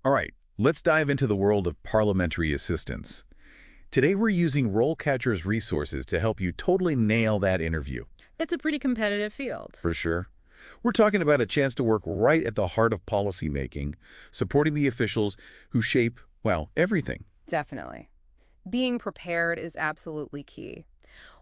All right, let's dive into the world of parliamentary assistants. Today we're using RoleCatcher's resources to help you totally nail that interview. It's a pretty competitive field. For sure. We're talking about a chance to work right at the heart of policymaking, supporting the officials who shape, well, everything. Definitely. Being prepared is absolutely key.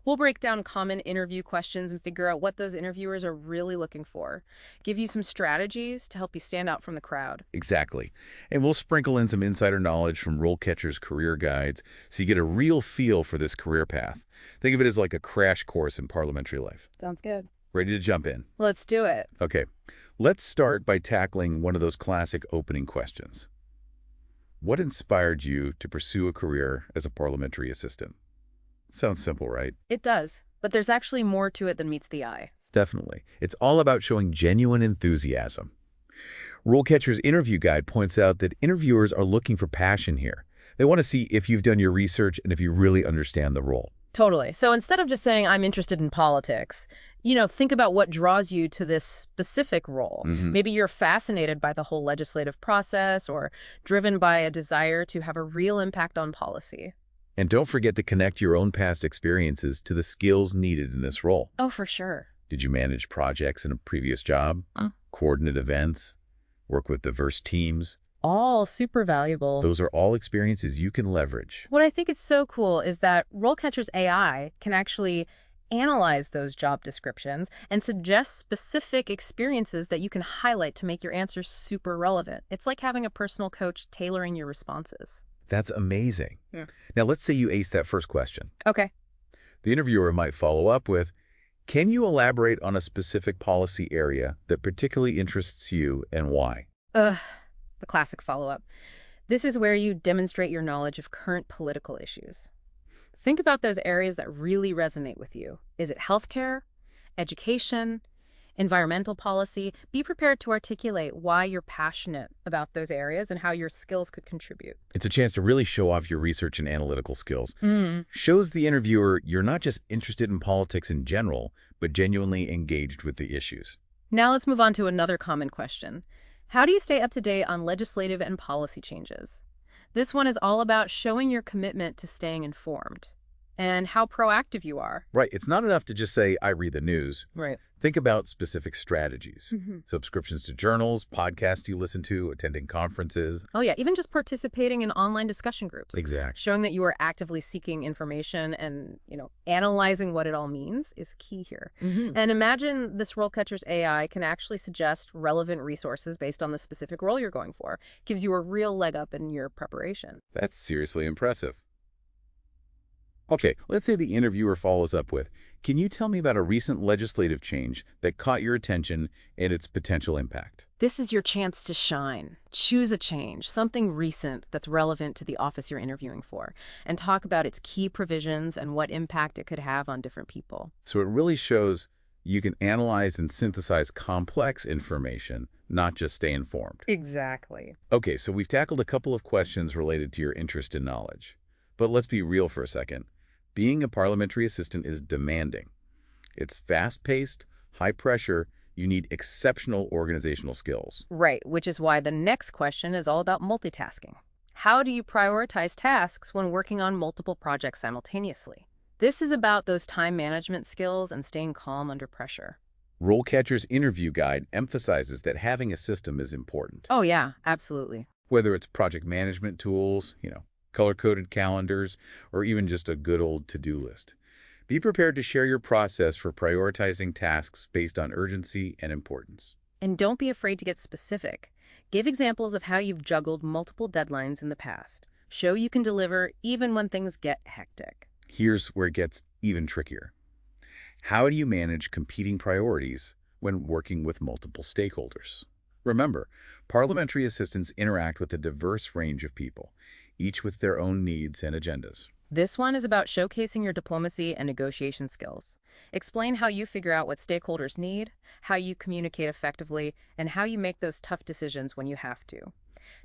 We'll break down common interview questions and figure out what those interviewers are really looking for. Give you some strategies to help you stand out from the crowd. Exactly. And we'll sprinkle in some insider knowledge from RoleCatcher's career guides so you get a real feel for this career path. Think of it as like a crash course in parliamentary life. Sounds good. Ready to jump in? Let's do it. Okay, let's start by tackling one of those classic opening questions. What inspired you to pursue a career as a parliamentary assistant? Sounds simple, right? It does, but there's actually more to it than meets the eye. Definitely. It's all about showing genuine enthusiasm. RoleCatcher's interview guide points out that interviewers are looking for passion here. They want to see if you've done your research and if you really understand the role. Totally. So instead of just saying, I'm interested in politics, think about what draws you to this specific role. Maybe you're fascinated by the whole legislative process or driven by a desire to have a real impact on policy. And don't forget to connect your own past experiences to the skills needed in this role. Oh, for sure. Did you manage projects in a previous job? Coordinate events? Work with diverse teams? All super valuable. Those are all experiences you can leverage. What I think is so cool is that RoleCatcher's AI can actually analyze those job descriptions and suggest specific experiences that you can highlight to make your answers super relevant. It's like having a personal coach tailoring your responses. That's amazing. Yeah. Now, let's say you ace that first question. Okay. The interviewer might follow up with, can you elaborate on a specific policy area that particularly interests you and why? The classic follow-up. This is where you demonstrate your knowledge of current political issues. Think about those areas that really resonate with you. Is it healthcare, education, environmental policy? Be prepared to articulate why you're passionate about those areas and how your skills could contribute. It's a chance to really show off your research and analytical skills. Shows the interviewer you're not just interested in politics in general, but genuinely engaged with the issues. Now let's move on to another common question. How do you stay up to date on legislative and policy changes? This one is all about showing your commitment to staying informed and how proactive you are. Right. It's not enough to just say, I read the news. Right. Think about specific strategies. Subscriptions to journals, podcasts you listen to, attending conferences. Oh, yeah. Even just participating in online discussion groups. Exactly. Showing that you are actively seeking information and, analyzing what it all means is key here. And imagine this RoleCatcher's AI can actually suggest relevant resources based on the specific role you're going for. Gives you a real leg up in your preparation. That's seriously impressive. Okay, let's say the interviewer follows up with, can you tell me about a recent legislative change that caught your attention and its potential impact? This is your chance to shine. Choose a change, something recent that's relevant to the office you're interviewing for, and talk about its key provisions and what impact it could have on different people. So it really shows you can analyze and synthesize complex information, not just stay informed. Exactly. Okay, so we've tackled a couple of questions related to your interest in knowledge. But let's be real for a second. Being a parliamentary assistant is demanding. It's fast-paced, high pressure. You need exceptional organizational skills. Right, which is why the next question is all about multitasking. How do you prioritize tasks when working on multiple projects simultaneously? This is about those time management skills and staying calm under pressure. RoleCatcher's interview guide emphasizes that having a system is important. Oh, yeah, absolutely. Whether it's project management tools, color-coded calendars, or even just a good old to-do list. Be prepared to share your process for prioritizing tasks based on urgency and importance. And don't be afraid to get specific. Give examples of how you've juggled multiple deadlines in the past. Show you can deliver even when things get hectic. Here's where it gets even trickier. How do you manage competing priorities when working with multiple stakeholders? Remember, parliamentary assistants interact with a diverse range of people, each with their own needs and agendas. This one is about showcasing your diplomacy and negotiation skills. Explain how you figure out what stakeholders need, how you communicate effectively, and how you make those tough decisions when you have to.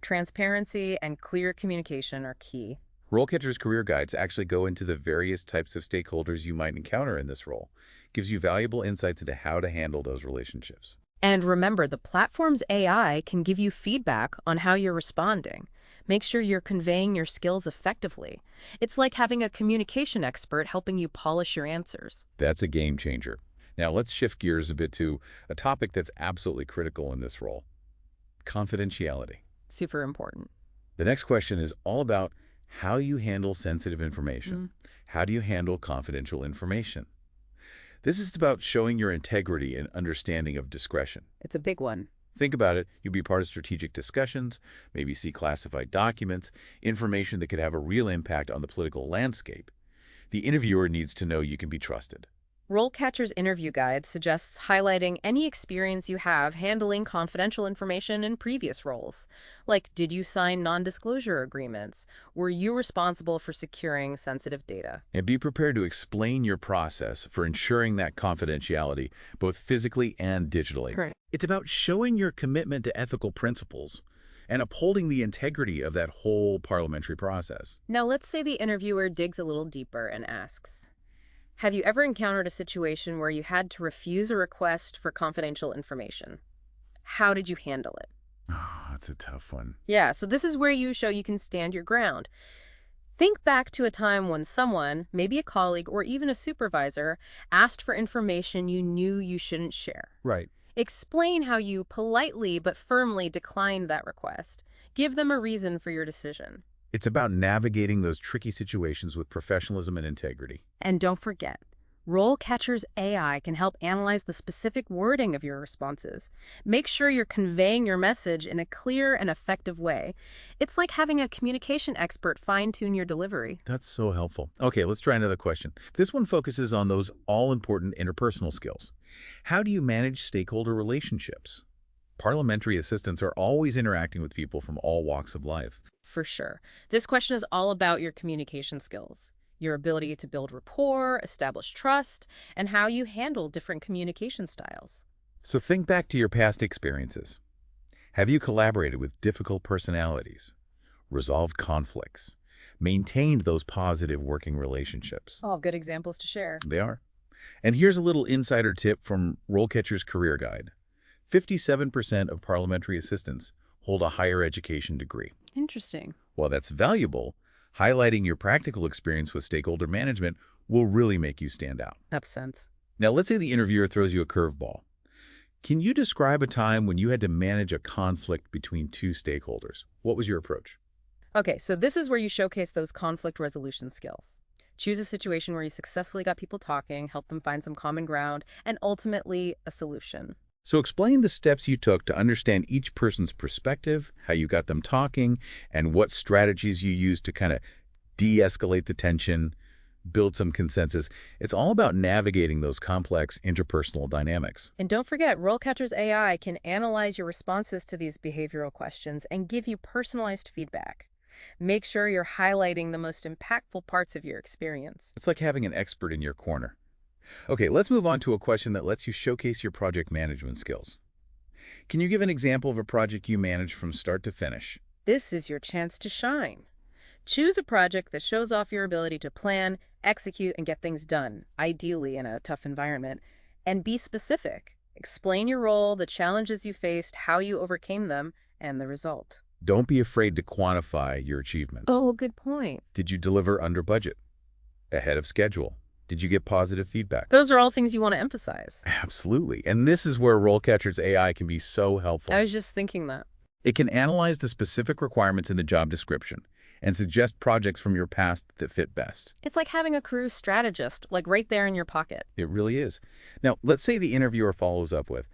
Transparency and clear communication are key. RoleCatcher's career guides actually go into the various types of stakeholders you might encounter in this role. Gives you valuable insights into how to handle those relationships. And remember, the platform's AI can give you feedback on how you're responding. Make sure you're conveying your skills effectively. It's like having a communication expert helping you polish your answers. That's a game changer. Now let's shift gears a bit to a topic that's absolutely critical in this role: confidentiality. Super important. The next question is all about how you handle sensitive information. How do you handle confidential information? This is about showing your integrity and understanding of discretion. It's a big one. Think about it. You'll be part of strategic discussions, maybe see classified documents, information that could have a real impact on the political landscape. The interviewer needs to know you can be trusted. RoleCatcher's interview guide suggests highlighting any experience you have handling confidential information in previous roles. Like, did you sign non-disclosure agreements? Were you responsible for securing sensitive data? And be prepared to explain your process for ensuring that confidentiality, both physically and digitally. Correct. It's about showing your commitment to ethical principles and upholding the integrity of that whole parliamentary process. Now, let's say the interviewer digs a little deeper and asks, have you ever encountered a situation where you had to refuse a request for confidential information? How did you handle it? Oh, that's a tough one. Yeah, so this is where you show you can stand your ground. Think back to a time when someone, maybe a colleague or even a supervisor, asked for information you knew you shouldn't share. Right. Explain how you politely but firmly declined that request. Give them a reason for your decision. It's about navigating those tricky situations with professionalism and integrity. And don't forget, RoleCatcher's AI can help analyze the specific wording of your responses. Make sure you're conveying your message in a clear and effective way. It's like having a communication expert fine-tune your delivery. That's so helpful. Okay, let's try another question. This one focuses on those all-important interpersonal skills. How do you manage stakeholder relationships? Parliamentary assistants are always interacting with people from all walks of life. For sure. This question is all about your communication skills, your ability to build rapport, establish trust, and how you handle different communication styles. So think back to your past experiences. Have you collaborated with difficult personalities, resolved conflicts, maintained those positive working relationships? All good examples to share. They are. And here's a little insider tip from RoleCatcher's Career Guide. 57% of parliamentary assistants hold a higher education degree. Interesting. While that's valuable, highlighting your practical experience with stakeholder management will really make you stand out. Makes sense. Now, let's say the interviewer throws you a curveball. Can you describe a time when you had to manage a conflict between two stakeholders? What was your approach? Okay, so this is where you showcase those conflict resolution skills. Choose a situation where you successfully got people talking, help them find some common ground, and ultimately a solution. So explain the steps you took to understand each person's perspective, how you got them talking, and what strategies you used to kind of de-escalate the tension, build some consensus. It's all about navigating those complex interpersonal dynamics. And don't forget, RoleCatcher's AI can analyze your responses to these behavioral questions and give you personalized feedback. Make sure you're highlighting the most impactful parts of your experience. It's like having an expert in your corner. Okay, let's move on to a question that lets you showcase your project management skills. Can you give an example of a project you managed from start to finish? This is your chance to shine. Choose a project that shows off your ability to plan, execute, and get things done, ideally in a tough environment. And be specific. Explain your role, the challenges you faced, how you overcame them, and the result. Don't be afraid to quantify your achievements. Oh, good point. Did you deliver under budget? Ahead of schedule? Did you get positive feedback? Those are all things you want to emphasize. Absolutely. And this is where RoleCatcher's AI can be so helpful. I was just thinking that. It can analyze the specific requirements in the job description and suggest projects from your past that fit best. It's like having a career strategist, like right there in your pocket. It really is. Now, let's say the interviewer follows up with,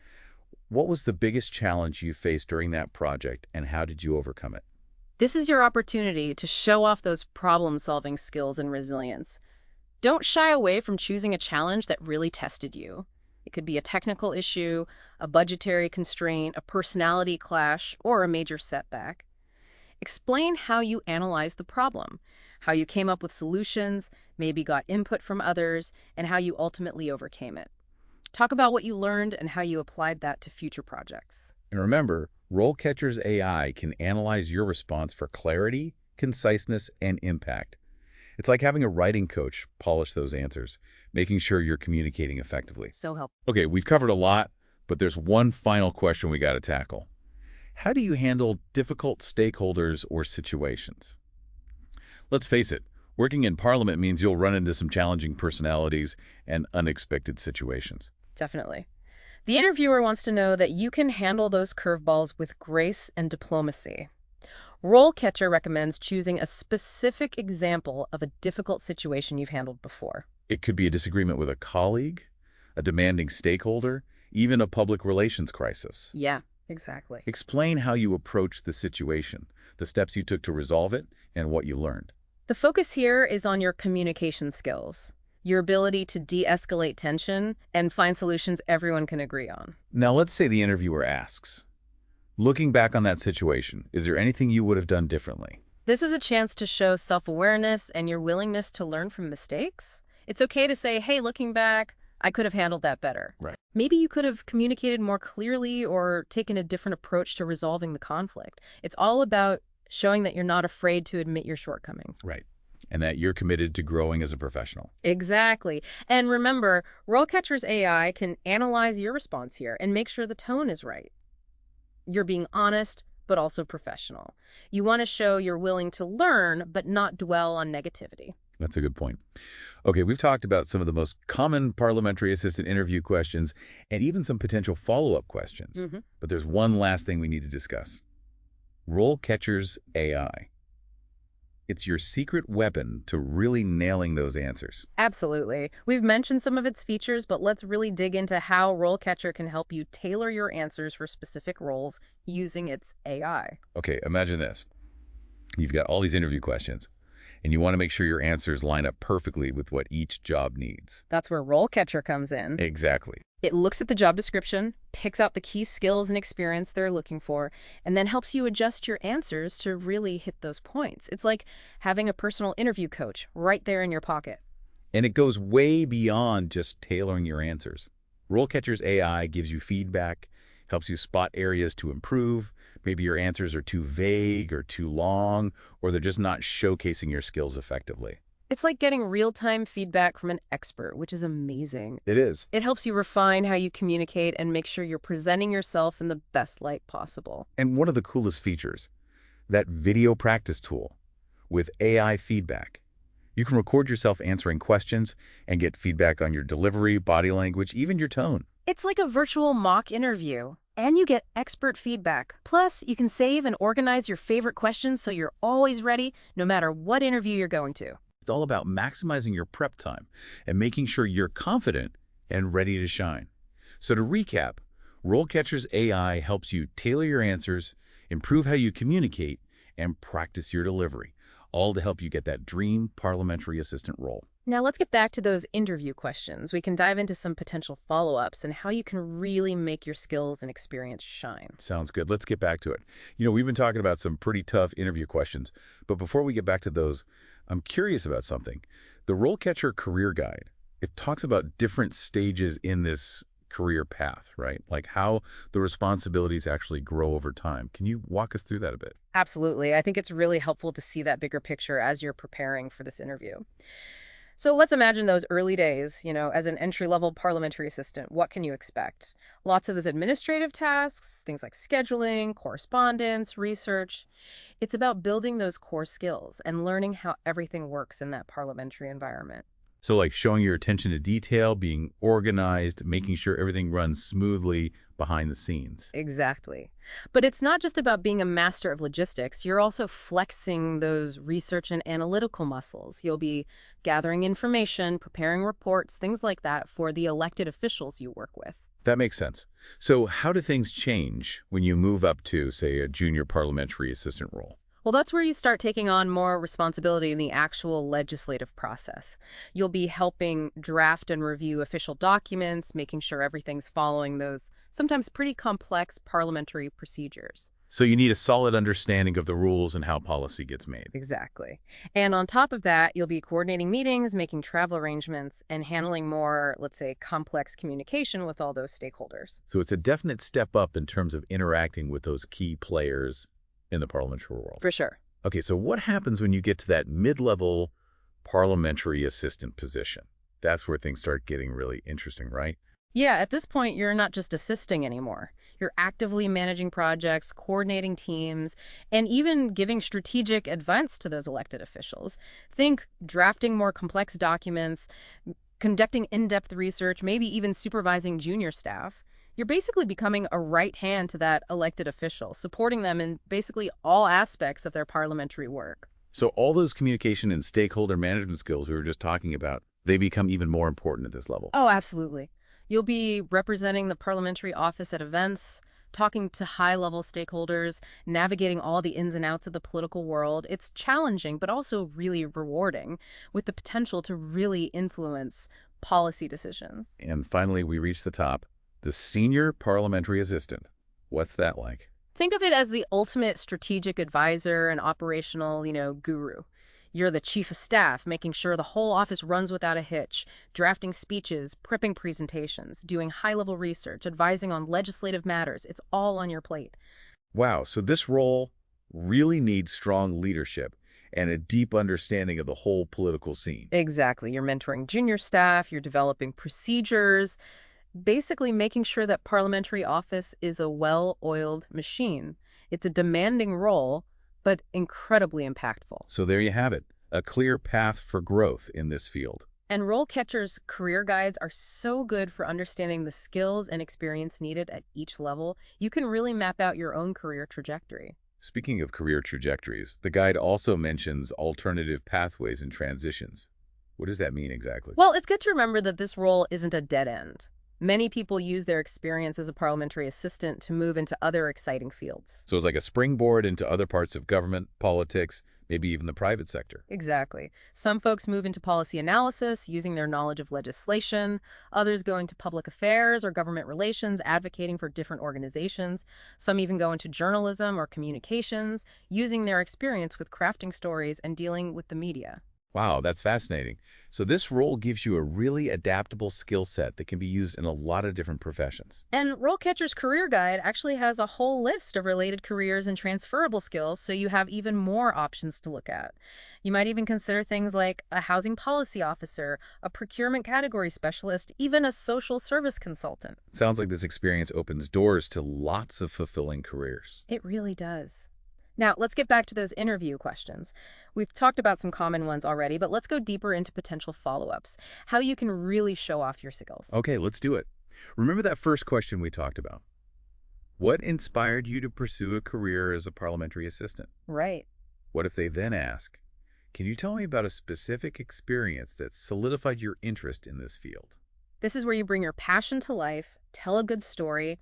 what was the biggest challenge you faced during that project and how did you overcome it? This is your opportunity to show off those problem-solving skills and resilience. Don't shy away from choosing a challenge that really tested you. It could be a technical issue, a budgetary constraint, a personality clash, or a major setback. Explain how you analyzed the problem, how you came up with solutions, maybe got input from others, and how you ultimately overcame it. Talk about what you learned and how you applied that to future projects. And remember, RoleCatcher's AI can analyze your response for clarity, conciseness, and impact. It's like having a writing coach polish those answers, making sure you're communicating effectively. So helpful. Okay, we've covered a lot, But there's one final question we got to tackle. How do you handle difficult stakeholders or situations? Let's face it, working in Parliament means you'll run into some challenging personalities and unexpected situations. Definitely. The interviewer wants to know that you can handle those curveballs with grace and diplomacy. RoleCatcher recommends choosing a specific example of a difficult situation you've handled before. It could be a disagreement with a colleague, a demanding stakeholder, even a public relations crisis. Yeah, exactly. Explain how you approached the situation, the steps you took to resolve it, and what you learned. The focus here is on your communication skills, your ability to de-escalate tension and find solutions everyone can agree on. Now, let's say the interviewer asks, looking back on that situation, is there anything you would have done differently? This is a chance to show self-awareness and your willingness to learn from mistakes. It's okay to say, hey, looking back, I could have handled that better. Right. Maybe you could have communicated more clearly or taken a different approach to resolving the conflict. It's all about showing that you're not afraid to admit your shortcomings. Right. And that you're committed to growing as a professional. Exactly. And remember, RoleCatcher's AI can analyze your response here and make sure the tone is right. You're being honest, but also professional. You want to show you're willing to learn, but not dwell on negativity. That's a good point. Okay, we've talked about some of the most common parliamentary assistant interview questions and even some potential follow-up questions. But there's one last thing we need to discuss. RoleCatcher's AI. It's your secret weapon to really nailing those answers. Absolutely. We've mentioned some of its features, but let's really dig into how RoleCatcher can help you tailor your answers for specific roles using its AI. Okay, imagine this. You've got all these interview questions, and you want to make sure your answers line up perfectly with what each job needs. That's where RoleCatcher comes in. Exactly. It looks at the job description, picks out the key skills and experience they're looking for, and then helps you adjust your answers to really hit those points. It's like having a personal interview coach right there in your pocket. And it goes way beyond just tailoring your answers. RoleCatcher's AI gives you feedback, helps you spot areas to improve. Maybe your answers are too vague or too long, or they're just not showcasing your skills effectively. It's like getting real-time feedback from an expert, which is amazing. It is. It helps you refine how you communicate and make sure you're presenting yourself in the best light possible. And one of the coolest features, that video practice tool with AI feedback. You can record yourself answering questions and get feedback on your delivery, body language, even your tone. It's like a virtual mock interview, and you get expert feedback. Plus, you can save and organize your favorite questions so you're always ready, no matter what interview you're going to. It's all about maximizing your prep time and making sure you're confident and ready to shine. So to recap, RoleCatcher's AI helps you tailor your answers, improve how you communicate, and practice your delivery, all to help you get that dream parliamentary assistant role. Now let's get back to those interview questions. We can dive into some potential follow-ups and how you can really make your skills and experience shine. Sounds good. Let's get back to it. We've been talking about some pretty tough interview questions, but before we get back to those, I'm curious about something. The RoleCatcher Career Guide, it talks about different stages in this career path, right? Like how the responsibilities actually grow over time. Can you walk us through that a bit? Absolutely. I think it's really helpful to see that bigger picture as you're preparing for this interview. So let's imagine those early days, as an entry-level parliamentary assistant. What can you expect? Lots of those administrative tasks, things like scheduling, correspondence, research. It's about building those core skills and learning how everything works in that parliamentary environment. So like showing your attention to detail, being organized, making sure everything runs smoothly behind the scenes. Exactly. But it's not just about being a master of logistics. You're also flexing those research and analytical muscles. You'll be gathering information, preparing reports, things like that for the elected officials you work with. That makes sense. So how do things change when you move up to, say, a junior parliamentary assistant role? Well, that's where you start taking on more responsibility in the actual legislative process. You'll be helping draft and review official documents, making sure everything's following those sometimes pretty complex parliamentary procedures. So you need a solid understanding of the rules and how policy gets made. Exactly. And on top of that, you'll be coordinating meetings, making travel arrangements, and handling more, let's say, complex communication with all those stakeholders. So it's a definite step up in terms of interacting with those key players in the parliamentary world. For sure. Okay, so what happens when you get to that mid-level parliamentary assistant position? That's where things start getting really interesting, right? Yeah, at this point, you're not just assisting anymore. You're actively managing projects, coordinating teams, and even giving strategic advice to those elected officials. Think drafting more complex documents, conducting in-depth research, maybe even supervising junior staff. You're basically becoming a right hand to that elected official, supporting them in basically all aspects of their parliamentary work. So all those communication and stakeholder management skills we were just talking about, they become even more important at this level. Oh, absolutely. You'll be representing the parliamentary office at events, talking to high-level stakeholders, navigating all the ins and outs of the political world. It's challenging, but also really rewarding, with the potential to really influence policy decisions. And finally, we reach the top, the Senior Parliamentary Assistant. What's that like? Think of it as the ultimate strategic advisor and operational, guru. You're the chief of staff, making sure the whole office runs without a hitch, drafting speeches, prepping presentations, doing high-level research, advising on legislative matters. It's all on your plate. Wow, so this role really needs strong leadership and a deep understanding of the whole political scene. Exactly. You're mentoring junior staff, you're developing procedures, basically making sure that parliamentary office is a well-oiled machine. It's a demanding role, but incredibly impactful. So there you have it, a clear path for growth in this field. And RoleCatcher's career guides are so good for understanding the skills and experience needed at each level. You can really map out your own career trajectory. Speaking of career trajectories, the guide also mentions alternative pathways and transitions. What does that mean exactly? Well, it's good to remember that this role isn't a dead end. Many people use their experience as a parliamentary assistant to move into other exciting fields. So it's like a springboard into other parts of government, politics, maybe even the private sector. Exactly. Some folks move into policy analysis using their knowledge of legislation. Others go into public affairs or government relations, advocating for different organizations. Some even go into journalism or communications, using their experience with crafting stories and dealing with the media. Wow, that's fascinating. So this role gives you a really adaptable skill set that can be used in a lot of different professions. And RoleCatcher's career guide actually has a whole list of related careers and transferable skills, so you have even more options to look at. You might even consider things like a housing policy officer, a procurement category specialist, even a social service consultant. Sounds like this experience opens doors to lots of fulfilling careers. It really does. Now, let's get back to those interview questions. We've talked about some common ones already, but let's go deeper into potential follow-ups, how you can really show off your skills. Okay, let's do it. Remember that first question we talked about? What inspired you to pursue a career as a parliamentary assistant? Right. What if they then ask, can you tell me about a specific experience that solidified your interest in this field? This is where you bring your passion to life, tell a good story.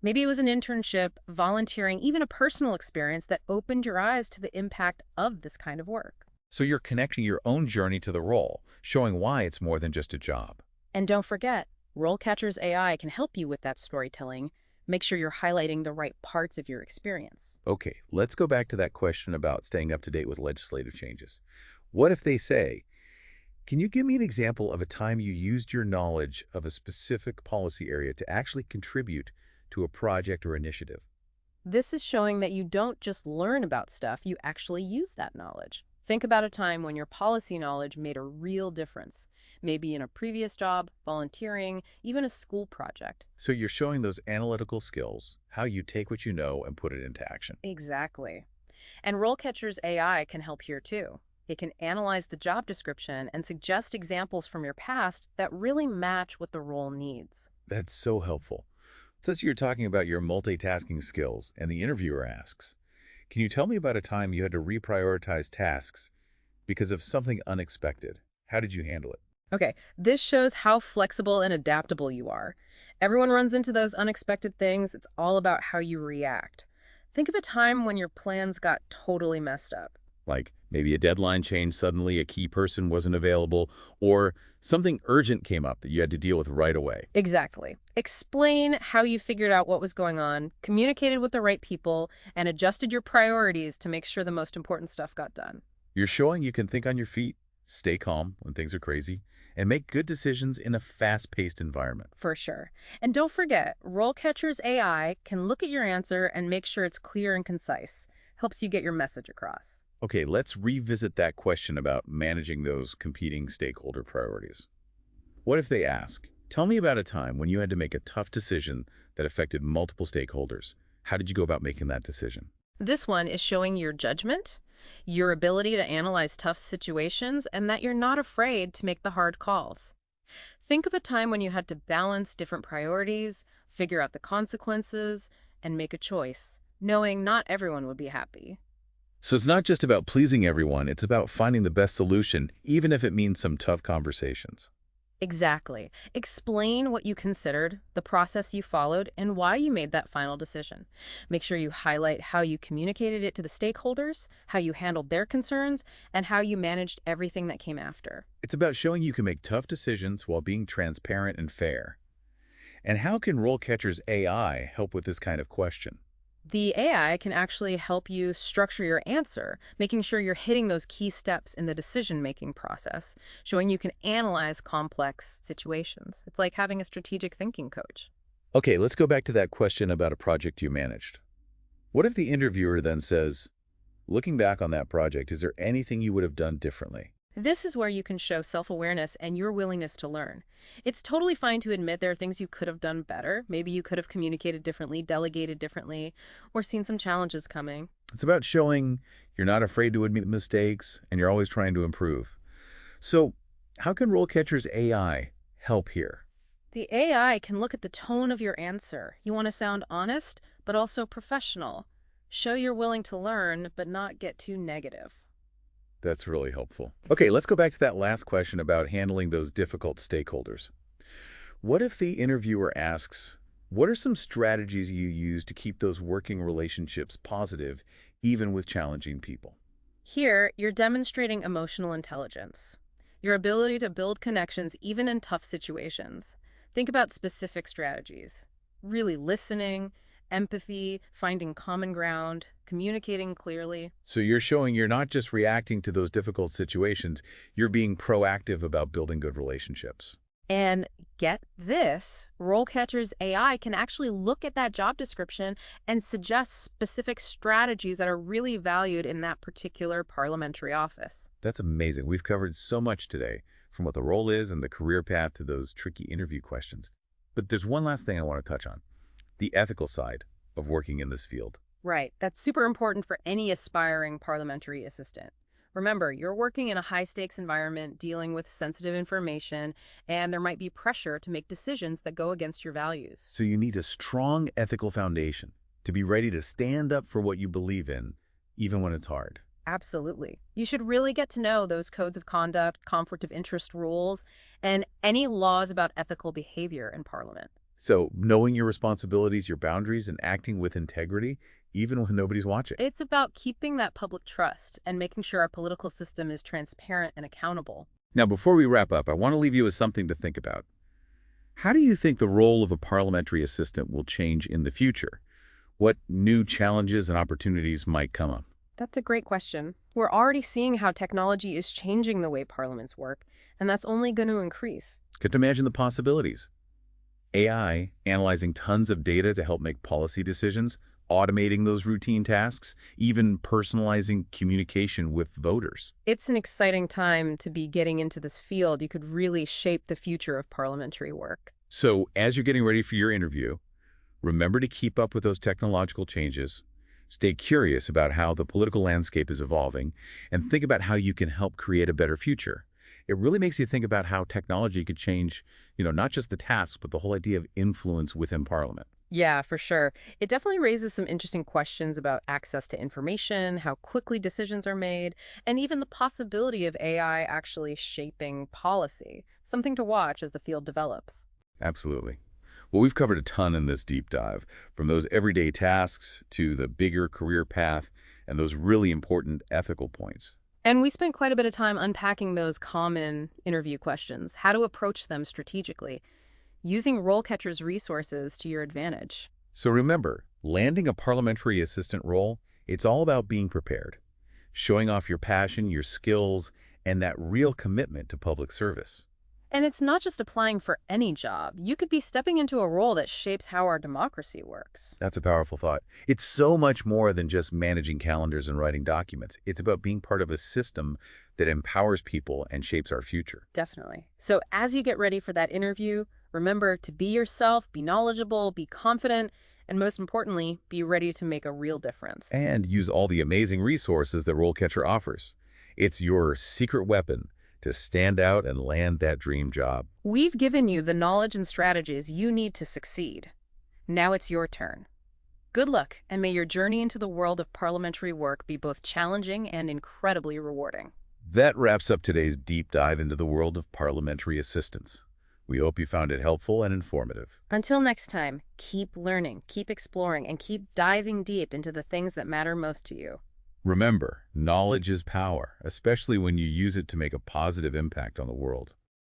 Maybe it was an internship, volunteering, even a personal experience that opened your eyes to the impact of this kind of work. So you're connecting your own journey to the role, showing why it's more than just a job. And don't forget, RoleCatcher's AI can help you with that storytelling. Make sure you're highlighting the right parts of your experience. Okay, let's go back to that question about staying up to date with legislative changes. What if they say, can you give me an example of a time you used your knowledge of a specific policy area to actually contribute to a project or initiative? This is showing that you don't just learn about stuff, you actually use that knowledge. Think about a time when your policy knowledge made a real difference. Maybe in a previous job, volunteering, even a school project. So you're showing those analytical skills, how you take what you know and put it into action. Exactly. And RoleCatcher's AI can help here too. It can analyze the job description and suggest examples from your past that really match what the role needs. That's so helpful. Since you're talking about your multitasking skills and the interviewer asks, can you tell me about a time you had to reprioritize tasks because of something unexpected? How did you handle it? Okay, this shows how flexible and adaptable you are. Everyone runs into those unexpected things. It's all about how you react. Think of a time when your plans got totally messed up. Like maybe a deadline changed suddenly, a key person wasn't available, or something urgent came up that you had to deal with right away. Exactly. Explain how you figured out what was going on, communicated with the right people, and adjusted your priorities to make sure the most important stuff got done. You're showing you can think on your feet, stay calm when things are crazy, and make good decisions in a fast-paced environment. For sure. And don't forget, RoleCatcher's AI can look at your answer and make sure it's clear and concise. Helps you get your message across. Okay, let's revisit that question about managing those competing stakeholder priorities. What if they ask, Tell me about a time when you had to make a tough decision that affected multiple stakeholders. How did you go about making that decision? This one is showing your judgment, your ability to analyze tough situations, and that you're not afraid to make the hard calls. Think of a time when you had to balance different priorities, figure out the consequences, and make a choice, knowing not everyone would be happy. So it's not just about pleasing everyone, it's about finding the best solution, even if it means some tough conversations. Exactly. Explain what you considered, the process you followed, and why you made that final decision. Make sure you highlight how you communicated it to the stakeholders, how you handled their concerns, and how you managed everything that came after. It's about showing you can make tough decisions while being transparent and fair. And how can RoleCatcher's AI help with this kind of question? The AI can actually help you structure your answer, making sure you're hitting those key steps in the decision-making process, showing you can analyze complex situations. It's like having a strategic thinking coach. Okay, let's go back to that question about a project you managed. What if the interviewer then says, looking back on that project, is there anything you would have done differently? This is where you can show self-awareness and your willingness to learn. It's totally fine to admit there are things you could have done better. Maybe you could have communicated differently, delegated differently, or seen some challenges coming. It's about showing you're not afraid to admit mistakes and you're always trying to improve. So how can RoleCatcher's AI help here? The AI can look at the tone of your answer. You want to sound honest, but also professional. Show you're willing to learn, but not get too negative. That's really helpful. Okay, let's go back to that last question about handling those difficult stakeholders. What if the interviewer asks, what are some strategies you use to keep those working relationships positive, even with challenging people? Here, you're demonstrating emotional intelligence, your ability to build connections even in tough situations. Think about specific strategies. Really listening, empathy, finding common ground, communicating clearly. So you're showing you're not just reacting to those difficult situations, you're being proactive about building good relationships. And get this, RoleCatcher's AI can actually look at that job description and suggest specific strategies that are really valued in that particular parliamentary office. That's amazing. We've covered so much today, from what the role is and the career path to those tricky interview questions. But there's one last thing I want to touch on, the ethical side of working in this field. Right. That's super important for any aspiring parliamentary assistant. Remember, you're working in a high-stakes environment, dealing with sensitive information, and there might be pressure to make decisions that go against your values. So you need a strong ethical foundation to be ready to stand up for what you believe in, even when it's hard. Absolutely. You should really get to know those codes of conduct, conflict of interest rules, and any laws about ethical behavior in Parliament. So knowing your responsibilities, your boundaries, and acting with integrity, even when nobody's watching. It's about keeping that public trust and making sure our political system is transparent and accountable. Now, before we wrap up, I want to leave you with something to think about. How do you think the role of a parliamentary assistant will change in the future? What new challenges and opportunities might come up? That's a great question. We're already seeing how technology is changing the way parliaments work, and that's only going to increase. Can't imagine the possibilities. AI analyzing tons of data to help make policy decisions, automating those routine tasks, even personalizing communication with voters. It's an exciting time to be getting into this field. You could really shape the future of parliamentary work. So as you're getting ready for your interview, remember to keep up with those technological changes, stay curious about how the political landscape is evolving, and think about how you can help create a better future. It really makes you think about how technology could change, not just the tasks, but the whole idea of influence within Parliament. Yeah, for sure. It definitely raises some interesting questions about access to information, how quickly decisions are made, and even the possibility of AI actually shaping policy. Something to watch as the field develops. Absolutely. Well, we've covered a ton in this deep dive, from those everyday tasks to the bigger career path and those really important ethical points. And we spent quite a bit of time unpacking those common interview questions, how to approach them strategically, using RoleCatcher's resources to your advantage. So remember, landing a parliamentary assistant role, it's all about being prepared, showing off your passion, your skills, and that real commitment to public service. And it's not just applying for any job. You could be stepping into a role that shapes how our democracy works. That's a powerful thought. It's so much more than just managing calendars and writing documents. It's about being part of a system that empowers people and shapes our future. Definitely. So as you get ready for that interview, Remember to be yourself, be knowledgeable, be confident, and most importantly, be ready to make a real difference. And use all the amazing resources that RoleCatcher offers. It's your secret weapon to stand out and land that dream job. We've given you the knowledge and strategies you need to succeed. Now it's your turn. Good luck, and may your journey into the world of parliamentary work be both challenging and incredibly rewarding. That wraps up today's deep dive into the world of parliamentary assistants. We hope you found it helpful and informative. Until next time, keep learning, keep exploring, and keep diving deep into the things that matter most to you. Remember, knowledge is power, especially when you use it to make a positive impact on the world.